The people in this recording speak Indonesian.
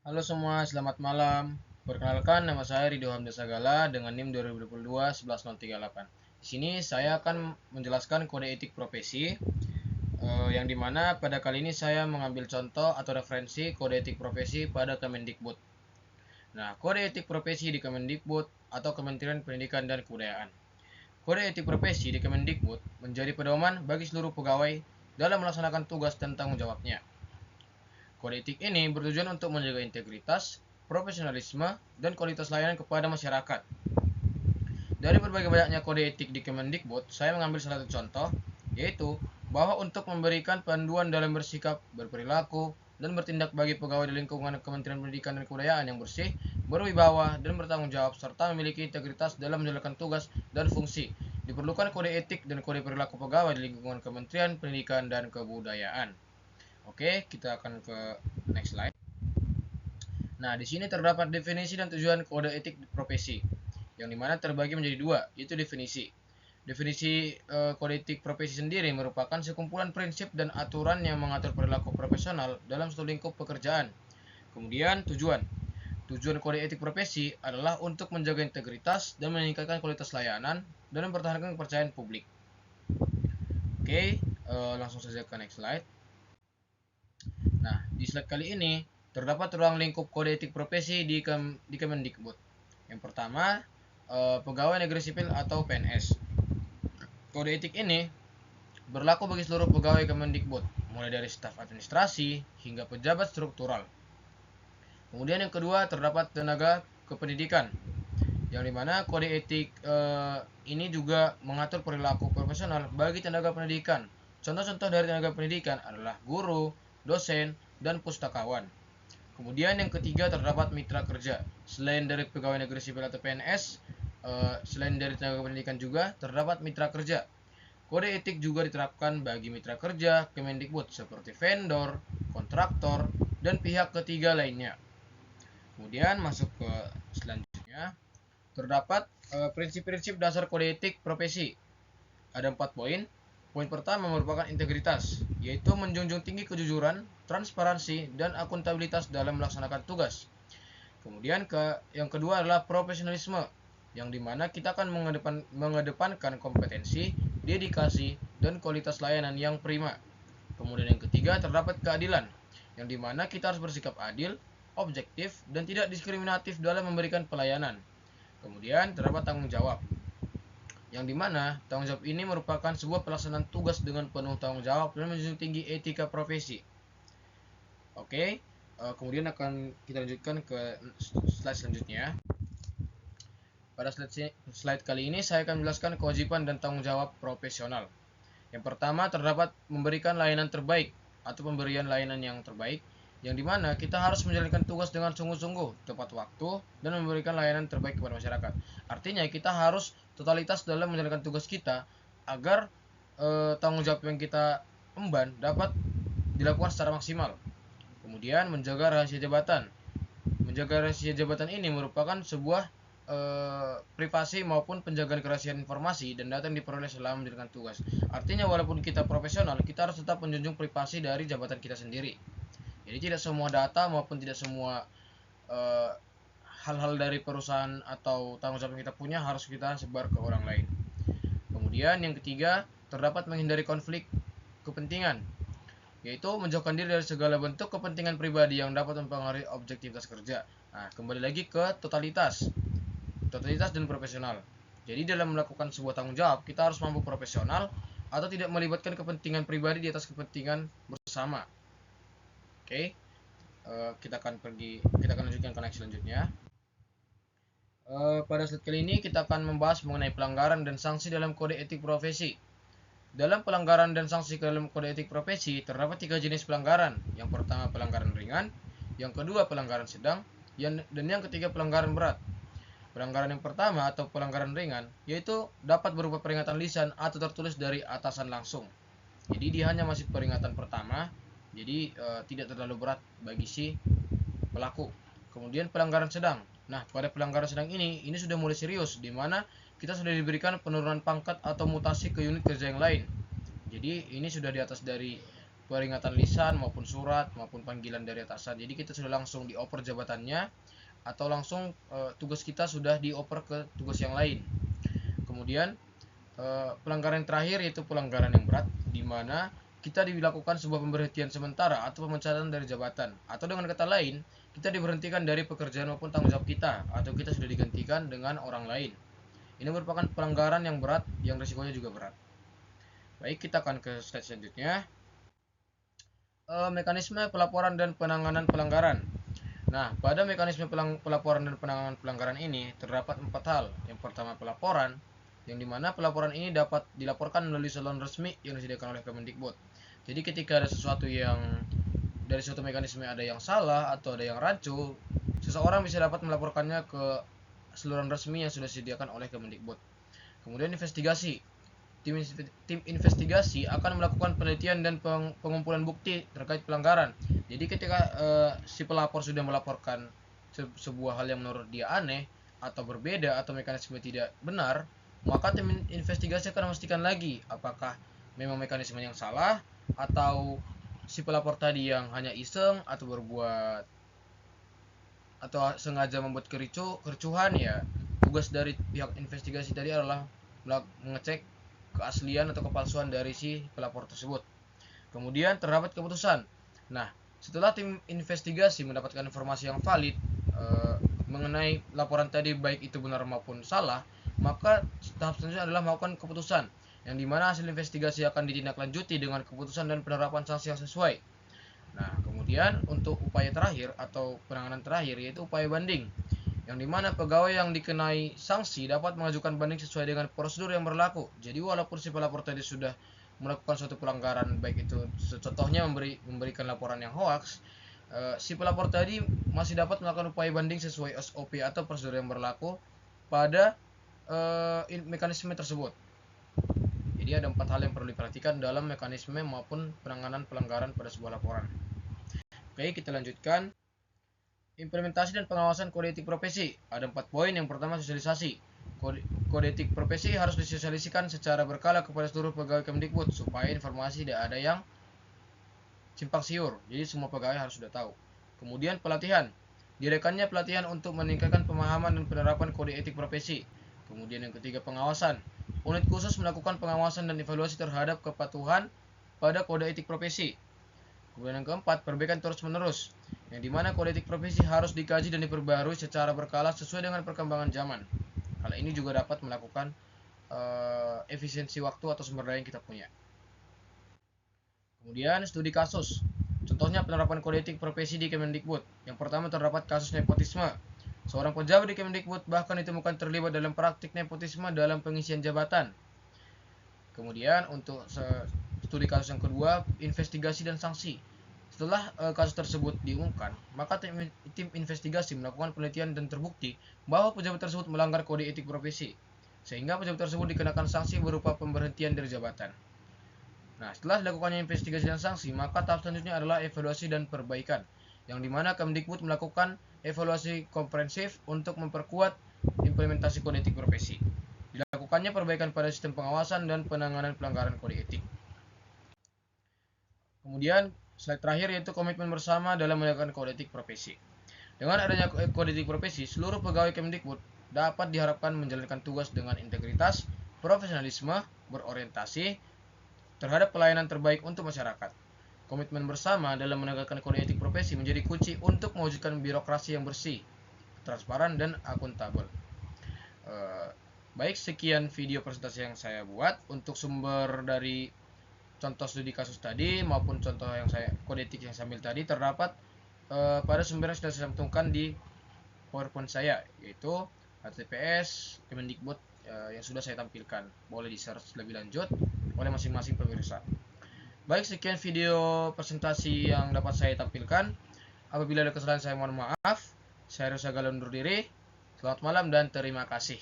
Halo semua, selamat malam. Perkenalkan, nama saya Ridho Hamda Sagala dengan NIM 2022 11038. Di sini saya akan menjelaskan kode etik profesi, yang dimana pada kali ini saya mengambil contoh atau referensi kode etik profesi pada Kemendikbud. Nah, kode etik profesi di Kemendikbud atau Kementerian Pendidikan dan Kebudayaan. Kode etik profesi di Kemendikbud menjadi pedoman bagi seluruh pegawai dalam melaksanakan tugas dan tanggung jawabnya. Kode etik ini bertujuan untuk menjaga integritas, profesionalisme, dan kualitas layanan kepada masyarakat. Dari berbagai banyaknya kode etik di Kemendikbud, saya mengambil salah satu contoh, yaitu bahwa untuk memberikan panduan dalam bersikap, berperilaku, dan bertindak bagi pegawai di lingkungan Kementerian Pendidikan dan Kebudayaan yang bersih, berwibawa, dan bertanggung jawab, serta memiliki integritas dalam menjalankan tugas dan fungsi. Diperlukan kode etik dan kode perilaku pegawai di lingkungan Kementerian Pendidikan dan Kebudayaan. Oke, kita akan ke next slide. Nah, di sini terdapat definisi dan tujuan kode etik profesi, yang dimana terbagi menjadi dua, yaitu definisi. Definisi kode etik profesi sendiri merupakan sekumpulan prinsip dan aturan yang mengatur perilaku profesional dalam suatu lingkup pekerjaan. Kemudian tujuan. Tujuan kode etik profesi adalah untuk menjaga integritas dan meningkatkan kualitas layanan dan mempertahankan kepercayaan publik. Oke, langsung saja ke next slide. Nah, di slide kali ini terdapat ruang lingkup kode etik profesi di Kemendikbud. Yang pertama, pegawai negeri sipil atau PNS. Kode etik ini berlaku bagi seluruh pegawai Kemendikbud, mulai dari staf administrasi hingga pejabat struktural. Kemudian yang kedua terdapat tenaga kependidikan, yang dimana kode etik ini juga mengatur perilaku profesional bagi tenaga pendidikan. Contoh-contoh dari tenaga pendidikan adalah guru, dosen, dan pustakawan. Kemudian yang ketiga terdapat mitra kerja. Selain dari pegawai negeri sipil atau PNS, selain dari tenaga pendidikan juga terdapat mitra kerja. Kode etik juga diterapkan bagi mitra kerja Kemendikbud seperti vendor, kontraktor, dan pihak ketiga lainnya. Kemudian masuk ke selanjutnya, terdapat prinsip-prinsip dasar kode etik profesi. Ada 4 poin. Poin pertama merupakan integritas, yaitu menjunjung tinggi kejujuran, transparansi, dan akuntabilitas dalam melaksanakan tugas. Kemudian yang kedua adalah profesionalisme, yang dimana kita akan mengedepankan kompetensi, dedikasi, dan kualitas layanan yang prima. Kemudian yang ketiga terdapat keadilan, yang dimana kita harus bersikap adil, objektif, dan tidak diskriminatif dalam memberikan pelayanan. Kemudian terdapat tanggung jawab, yang dimana tanggung jawab ini merupakan sebuah pelaksanaan tugas dengan penuh tanggung jawab dan menjunjung tinggi etika profesi. Oke, kemudian akan kita lanjutkan ke slide selanjutnya. Pada slide kali ini saya akan menjelaskan kewajiban dan tanggung jawab profesional. Yang pertama terdapat memberikan layanan terbaik atau pemberian layanan yang terbaik, yang dimana kita harus menjalankan tugas dengan sungguh-sungguh, tepat waktu, dan memberikan layanan terbaik kepada masyarakat. Artinya kita harus totalitas dalam menjalankan tugas kita agar tanggung jawab yang kita emban dapat dilakukan secara maksimal. Kemudian menjaga rahasia jabatan. Menjaga rahasia jabatan ini merupakan sebuah privasi maupun penjagaan kerahasiaan informasi dan data yang diperoleh selama menjalankan tugas. Artinya walaupun kita profesional, kita harus tetap menjunjung privasi dari jabatan kita sendiri. Jadi tidak semua data maupun tidak semua hal-hal dari perusahaan atau tanggung jawab yang kita punya harus kita sebar ke orang lain. Kemudian yang ketiga, terdapat menghindari konflik kepentingan, yaitu menjauhkan diri dari segala bentuk kepentingan pribadi yang dapat mempengaruhi objektivitas kerja. Nah, kembali lagi ke totalitas dan profesional. Jadi dalam melakukan sebuah tanggung jawab, kita harus mampu profesional atau tidak melibatkan kepentingan pribadi di atas kepentingan bersama. Oke, kita akan lanjutkan ke next selanjutnya. Pada slide kali ini kita akan membahas mengenai pelanggaran dan sanksi dalam kode etik profesi. Dalam pelanggaran dan sanksi dalam kode etik profesi terdapat 3 jenis pelanggaran. Yang pertama pelanggaran ringan, yang kedua pelanggaran sedang, dan yang ketiga pelanggaran berat. Pelanggaran yang pertama atau pelanggaran ringan yaitu dapat berupa peringatan lisan atau tertulis dari atasan langsung. Jadi dia hanya masih peringatan pertama, jadi tidak terlalu berat bagi si pelaku. Kemudian pelanggaran sedang. Nah, pada pelanggaran sedang ini sudah mulai serius, di mana kita sudah diberikan penurunan pangkat atau mutasi ke unit kerja yang lain. Jadi ini sudah di atas dari peringatan lisan maupun surat maupun panggilan dari atasan. Jadi kita sudah langsung dioper jabatannya atau langsung tugas kita sudah dioper ke tugas yang lain. Kemudian pelanggaran terakhir yaitu pelanggaran yang berat, di mana kita dilakukan sebuah pemberhentian sementara atau pemecatan dari jabatan, atau dengan kata lain kita diberhentikan dari pekerjaan maupun tanggung jawab kita, atau kita sudah digantikan dengan orang lain. Ini merupakan pelanggaran yang berat yang risikonya juga berat. Baik, kita akan ke slide selanjutnya. Mekanisme pelaporan dan penanganan pelanggaran. Nah, pada mekanisme pelaporan dan penanganan pelanggaran ini terdapat 4 hal. Yang pertama, pelaporan, yang dimana pelaporan ini dapat dilaporkan melalui saluran resmi yang disediakan oleh Kemendikbud. Jadi ketika ada sesuatu yang dari suatu mekanisme ada yang salah atau ada yang rancu, seseorang bisa dapat melaporkannya ke saluran resmi yang sudah disediakan oleh Kemendikbud. Kemudian investigasi. Tim investigasi akan melakukan penelitian dan pengumpulan bukti terkait pelanggaran. Jadi ketika si pelapor sudah melaporkan sebuah hal yang menurut dia aneh atau berbeda atau mekanisme tidak benar, maka tim investigasi akan memastikan lagi apakah memang mekanisme yang salah atau si pelapor tadi yang hanya iseng atau berbuat atau sengaja membuat kericuhan. Ya, tugas dari pihak investigasi tadi adalah mengecek keaslian atau kepalsuan dari si pelapor tersebut. Kemudian terdapat keputusan. Nah, setelah tim investigasi mendapatkan informasi yang valid mengenai laporan tadi, baik itu benar maupun salah, maka tahap selanjutnya adalah melakukan keputusan, yang dimana hasil investigasi akan ditindaklanjuti dengan keputusan dan penerapan sanksi yang sesuai. Nah, kemudian untuk upaya terakhir atau penanganan terakhir yaitu upaya banding, yang dimana pegawai yang dikenai sanksi dapat mengajukan banding sesuai dengan prosedur yang berlaku. Jadi walaupun si pelapor tadi sudah melakukan suatu pelanggaran, baik itu contohnya memberikan laporan yang hoax, si pelapor tadi masih dapat melakukan upaya banding sesuai SOP atau prosedur yang berlaku pada mekanisme tersebut. Jadi ada 4 hal yang perlu diperhatikan dalam mekanisme maupun penanganan pelanggaran pada sebuah laporan. Oke, kita lanjutkan. Implementasi dan pengawasan kode etik profesi. Ada 4 poin. Yang pertama, sosialisasi. Kode etik profesi harus disosialisasikan secara berkala kepada seluruh pegawai Kemdikbud supaya informasi tidak ada yang simpang siur. Jadi semua pegawai harus sudah tahu. Kemudian pelatihan. Diadakannya pelatihan untuk meningkatkan pemahaman dan penerapan kode etik profesi. Kemudian yang ketiga, pengawasan. Unit khusus melakukan pengawasan dan evaluasi terhadap kepatuhan pada kode etik profesi. Kemudian yang keempat, perbaikan terus-menerus, yang dimana kode etik profesi harus dikaji dan diperbarui secara berkala sesuai dengan perkembangan zaman. Hal ini juga dapat melakukan efisiensi waktu atau sumber daya yang kita punya. Kemudian studi kasus. Contohnya penerapan kode etik profesi di Kemendikbud. Yang pertama, terdapat kasus nepotisme. Seorang pejabat di Kemendikbud bahkan ditemukan terlibat dalam praktik nepotisme dalam pengisian jabatan. Kemudian untuk studi kasus yang kedua, investigasi dan sanksi. Setelah kasus tersebut diungkap, maka tim investigasi melakukan penelitian dan terbukti bahwa pejabat tersebut melanggar kode etik profesi, sehingga pejabat tersebut dikenakan sanksi berupa pemberhentian dari jabatan. Nah, setelah dilakukannya investigasi dan sanksi, maka tahap selanjutnya adalah evaluasi dan perbaikan, yang dimana Kemdikbud melakukan evaluasi komprehensif untuk memperkuat implementasi kode etik profesi. Dilakukannya perbaikan pada sistem pengawasan dan penanganan pelanggaran kode etik. Kemudian slide terakhir yaitu komitmen bersama dalam menegakkan kode etik profesi. Dengan adanya kode etik profesi, seluruh pegawai Kemdikbud dapat diharapkan menjalankan tugas dengan integritas, profesionalisme, berorientasi terhadap pelayanan terbaik untuk masyarakat. Komitmen bersama dalam menegakkan kode etik profesi menjadi kunci untuk mewujudkan birokrasi yang bersih, transparan, dan akuntabel. Baik, sekian video presentasi yang saya buat. Untuk sumber dari contoh studi kasus tadi maupun contoh yang kode etik yang saya ambil tadi terdapat pada sumber yang sudah saya cantumkan di PowerPoint saya, yaitu HTTPS Kemendikbud yang sudah saya tampilkan. Boleh di-search lebih lanjut oleh masing-masing pemirsa. Baik, sekian video presentasi yang dapat saya tampilkan. Apabila ada kesalahan saya mohon maaf. Saya Rusagala undur diri. Selamat malam dan terima kasih.